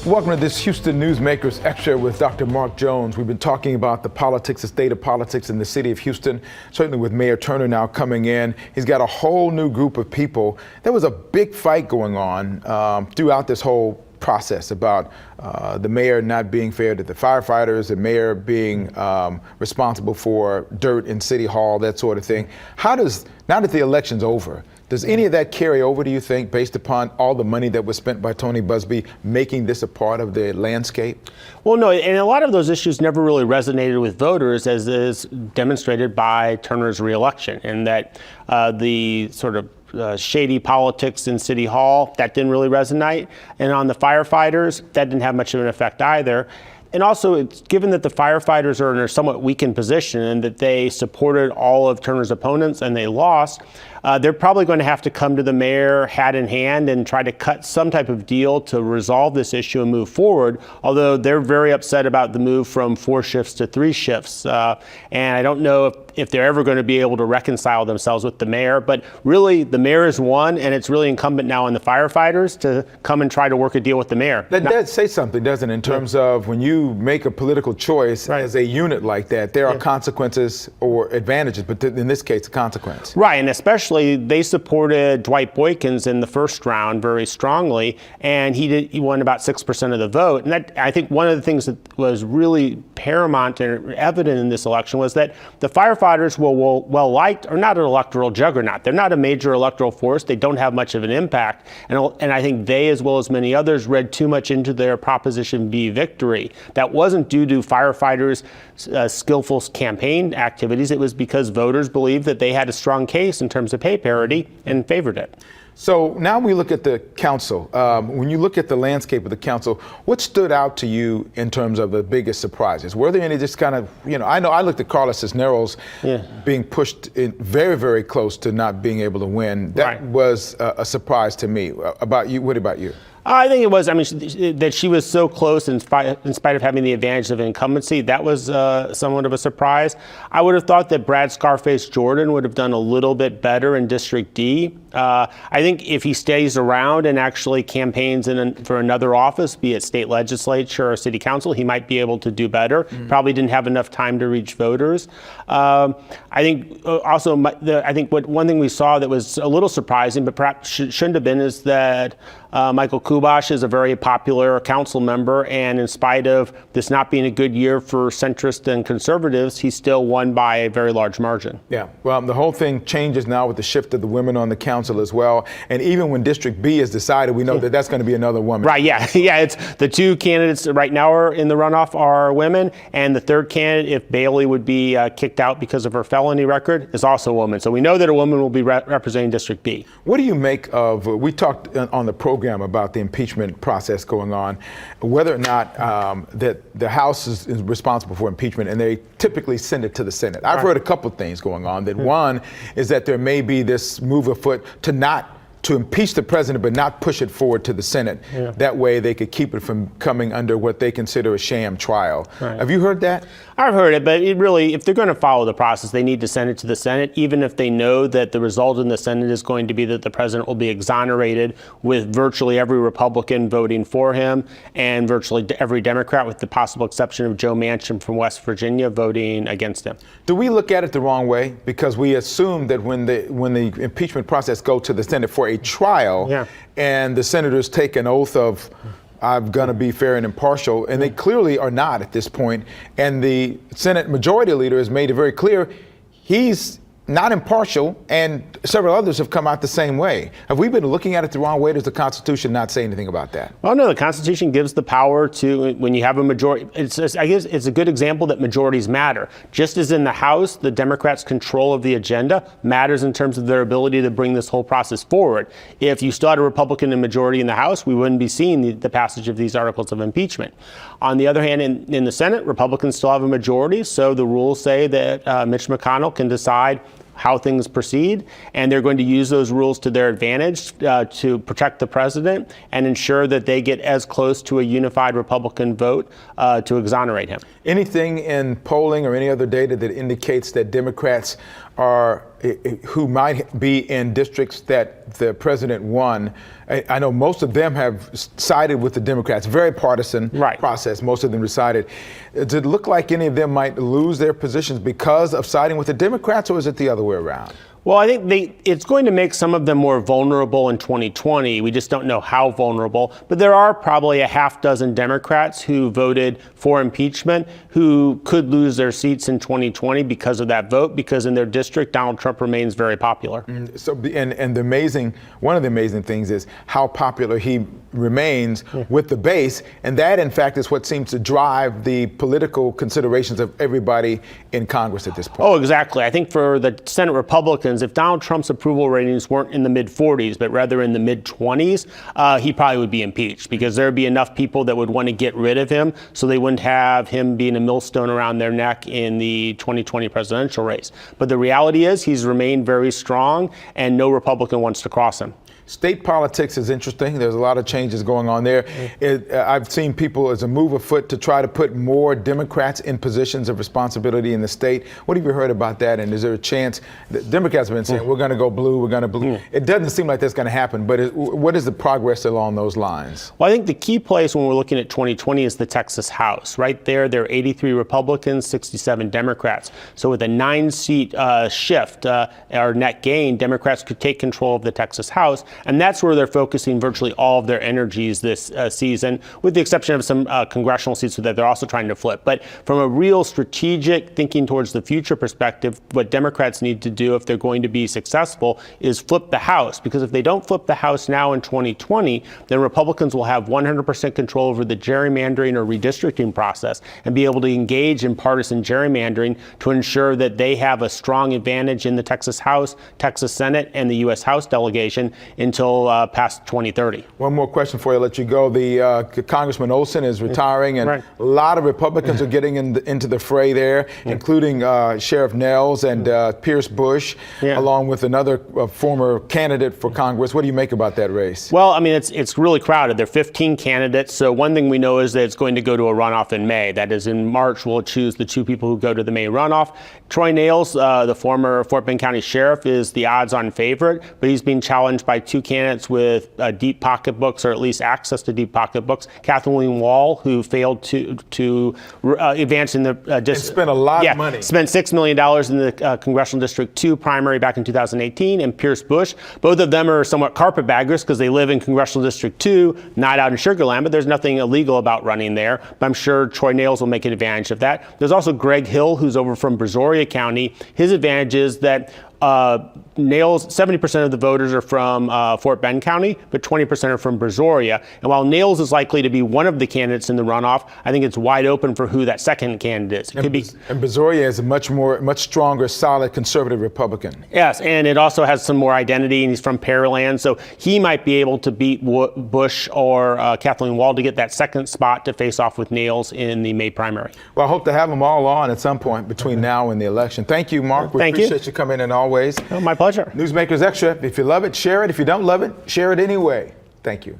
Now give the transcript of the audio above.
Welcome to this Houston Newsmakers Extra with Dr. Mark Jones. We've been talking about the politics, the state of politics in the city of Houston, certainly with Mayor Turner now coming in. He's got a whole new group of people. There was a big fight going on throughout this whole process about the mayor not being fair to the firefighters, the mayor being responsible for dirt in City Hall, that sort of thing. Now that the election's over, does any of that carry over, do you think, based upon all the money that was spent by Tony Buzbee making this a part of the landscape? Well, no, and a lot of those issues never really resonated with voters, as is demonstrated by Turner's reelection, and that the sort of shady politics in City Hall, that didn't really resonate. And on the firefighters, that didn't have much of an effect either. And also, it's given that the firefighters are in a somewhat weakened position and that they supported all of Turner's opponents and they lost, they're probably going to have to come to the mayor hat in hand and try to cut some type of deal to resolve this issue and move forward, although they're very upset about the move from 4 shifts to 3 shifts. And I don't know if they're ever going to be able to reconcile themselves with the mayor, but really the mayor is one, and it's really incumbent now on the firefighters to come and try to work a deal with the mayor. That does say something, doesn't it, in terms of when you make a political choice as a unit like that, there are consequences or advantages, but in this case, a consequence. Right, and especially they supported Dwight Boykins in the first round very strongly, and he won about 6% of the vote. And that, I think one of the things that was really paramount and evident in this election was that the firefighters were well liked, are not an electoral juggernaut. They're not a major electoral force. They don't have much of an impact. And I think they, as well as many others, read too much into their Proposition B victory. That wasn't due to firefighters' skillful campaign activities. It was because voters believed that they had a strong case in terms of pay parity and favored it. So now we look at the council. When you look at the landscape of the council, what stood out to you in terms of the biggest surprises? Were there any just kind of, I know I looked at Carlos Cisneros being pushed in very, very close to not being able to win. That was a surprise to me. About you, what about you? I think it was, that she was so close in spite of having the advantage of incumbency. That was somewhat of a surprise. I would have thought that Brad Scarface Jordan would have done a little bit better in District D. I think if he stays around and actually campaigns for another office, be it state legislature or city council, he might be able to do better. Probably didn't have enough time to reach voters. I think also, one thing we saw that was a little surprising, but perhaps shouldn't have been, is that Michael Kubash is a very popular council member, and in spite of this not being a good year for centrists and conservatives, he still won by a very large margin. Yeah, well, the whole thing changes now with the shift of the women on the council as well, and even when District B is decided, we know that that's going to be another woman. Right, yeah, it's the 2 candidates right now are in the runoff are women, and the 3rd candidate, if Bailey would be kicked out because of her felony record, is also a woman. So we know that a woman will be representing District B. What do you make of, we talked on the program about the impeachment process going on, whether or not that the House is responsible for impeachment, and they typically send it to the Senate. I've heard a couple of things going on. That one is that there may be this move afoot to impeach the president, but not push it forward to the Senate. That way they could keep it from coming under what they consider a sham trial. Have you heard that? I've heard it, but it really, if they're going to follow the process, they need to send it to the Senate, even if they know that the result in the Senate is going to be that the president will be exonerated, with virtually every Republican voting for him and virtually every Democrat, with the possible exception of Joe Manchin from West Virginia, voting against him. Do we look at it the wrong way? Because we assume that when the impeachment process goes to the Senate for a trial, and the senators take an oath of, I'm going to be fair and impartial, and they clearly are not at this point. And the Senate Majority Leader has made it very clear he's not impartial, and several others have come out the same way. Have we been looking at it the wrong way? Does the Constitution not say anything about that? Well, no, the Constitution gives the power to, when you have a majority, I guess it's a good example that majorities matter. Just as in the House, the Democrats' control of the agenda matters in terms of their ability to bring this whole process forward. If you still had a Republican in majority in the House, we wouldn't be seeing the passage of these articles of impeachment. On the other hand, in the Senate, Republicans still have a majority, so the rules say that Mitch McConnell can decide how things proceed, and they're going to use those rules to their advantage to protect the president and ensure that they get as close to a unified Republican vote to exonerate him. Anything in polling or any other data that indicates that Democrats who might be in districts that the president won. I know most of them have sided with the Democrats. Very partisan process. Most of them decided. Does it look like any of them might lose their positions because of siding with the Democrats, or is it the other way around? Well, I think it's going to make some of them more vulnerable in 2020. We just don't know how vulnerable. But there are probably a half dozen Democrats who voted for impeachment who could lose their seats in 2020 because of that vote, because in their district, Donald Trump remains very popular. So, and one of the amazing things is how popular he remains with the base. And that, in fact, is what seems to drive the political considerations of everybody in Congress at this point. Oh, exactly. I think for the Senate Republicans, if Donald Trump's approval ratings weren't in the mid-40s, but rather in the mid-20s, he probably would be impeached, because there would be enough people that would want to get rid of him so they wouldn't have him being a millstone around their neck in the 2020 presidential race. But the reality is he's remained very strong, and no Republican wants to cross him. State politics is interesting. There's a lot of changes going on there. I've seen people as a move afoot to try to put more Democrats in positions of responsibility in the state. What have you heard about that? And is there a chance that Democrats have been saying, we're going to go blue, we're going to blue? It doesn't seem like that's going to happen, but what is the progress along those lines? Well, I think the key place when we're looking at 2020 is the Texas House. Right there are 83 Republicans, 67 Democrats. So with a 9-seat shift or net gain, Democrats could take control of the Texas House. And that's where they're focusing virtually all of their energies this season, with the exception of some congressional seats that they're also trying to flip. But from a real strategic thinking towards the future perspective, what Democrats need to do if they're going to be successful is flip the House. Because if they don't flip the House now in 2020, then Republicans will have 100% control over the gerrymandering or redistricting process and be able to engage in partisan gerrymandering to ensure that they have a strong advantage in the Texas House, Texas Senate, and the U.S. House delegation until past 2030. One more question before I let you go. The Congressman Olson is retiring, and a lot of Republicans are getting into the fray there, including Sheriff Nels and Pierce Bush, along with another former candidate for Congress. What do you make about that race? Well, I mean, it's really crowded. There are 15 candidates. So one thing we know is that it's going to go to a runoff in May. That is, in March, we'll choose the 2 people who go to the May runoff. Troy Nehls, the former Fort Bend County Sheriff, is the odds-on favorite, but he's being challenged by 2 candidates with deep pocketbooks, or at least access to deep pocketbooks. Kathleen Wall, who failed to advance in the and spent a lot of money. Spent $6 million in the Congressional District 2 primary back in 2018, and Pierce Bush. Both of them are somewhat carpetbaggers because they live in Congressional District 2, not out in Sugar Land, but there's nothing illegal about running there. But I'm sure Troy Nehls will make an advantage of that. There's also Greg Hill, who's over from Brazoria County. His advantage is that Nehls, 70% of the voters are from Fort Bend County, but 20% are from Brazoria. And while Nehls is likely to be one of the candidates in the runoff, I think it's wide open for who that second candidate is. And Brazoria is a much stronger, solid conservative Republican. Yes, and it also has some more identity, and he's from Pearland, so he might be able to beat Bush or Kathleen Wall to get that second spot to face off with Nehls in the May primary. Well, I hope to have them all on at some point between now and the election. Thank you, Mark. We appreciate you coming in always. Oh, my pleasure. Newsmakers Extra. If you love it, share it. If you don't love it, share it anyway. Thank you.